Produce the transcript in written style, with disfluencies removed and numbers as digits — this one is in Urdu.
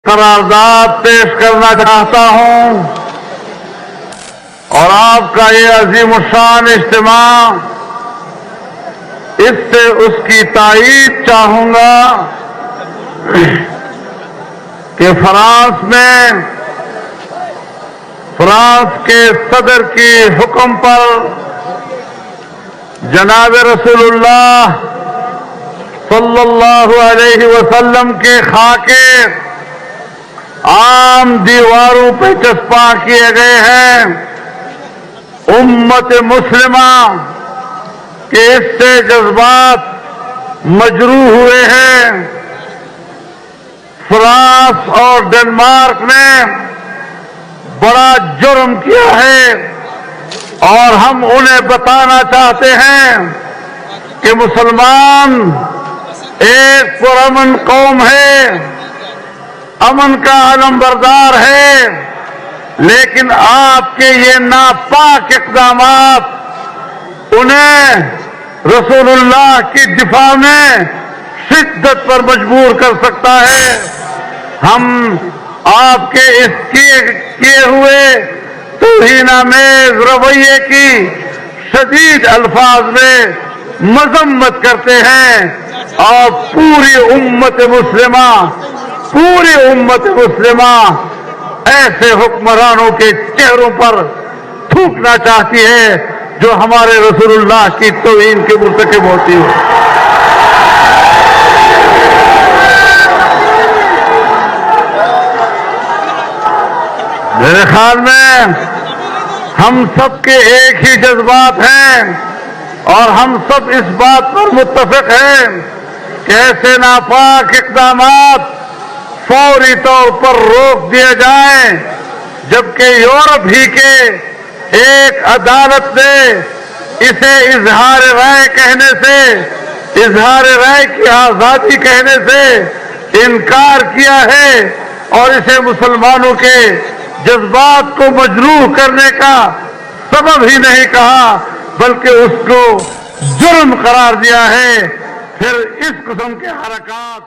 قرارداد پیش کرنا چاہتا ہوں اور آپ کا یہ عظیم الشان اجتماع اس سے اس کی تائید چاہوں گا کہ فرانس کے صدر کی حکم پر جناب رسول اللہ صلی اللہ علیہ وسلم کے خاکے عام دیواروں پہ چسپاں کیے گئے ہیں. امت مسلمہ کے اس سے جذبات مجروح ہوئے ہیں. فرانس اور ڈنمارک نے بڑا جرم کیا ہے اور ہم انہیں بتانا چاہتے ہیں کہ مسلمان ایک پرامن قوم ہے، امن کا علمبردار ہے، لیکن آپ کے یہ ناپاک اقدامات انہیں رسول اللہ کی دفاع میں شدت پر مجبور کر سکتا ہے. ہم آپ کے اس کیے ہوئے توہین-آمیز رویے کی شدید الفاظ میں مذمت کرتے ہیں اور پوری امت مسلمہ ایسے حکمرانوں کے چہروں پر تھوکنا چاہتی ہے جو ہمارے رسول اللہ کی توہین کے مرتکب ہوتی ہو. میرے خیال میں ہم سب کے ایک ہی جذبات ہیں اور ہم سب اس بات پر متفق ہیں کہ ایسے ناپاک اقدامات فوری طور پر روک دیے جائیں، جبکہ یورپ ہی کے ایک عدالت نے اسے اظہار رائے کی آزادی کہنے سے انکار کیا ہے اور اسے مسلمانوں کے جذبات کو مجروح کرنے کا سبب ہی نہیں کہا بلکہ اس کو جرم قرار دیا ہے. پھر اس قسم کے حرکات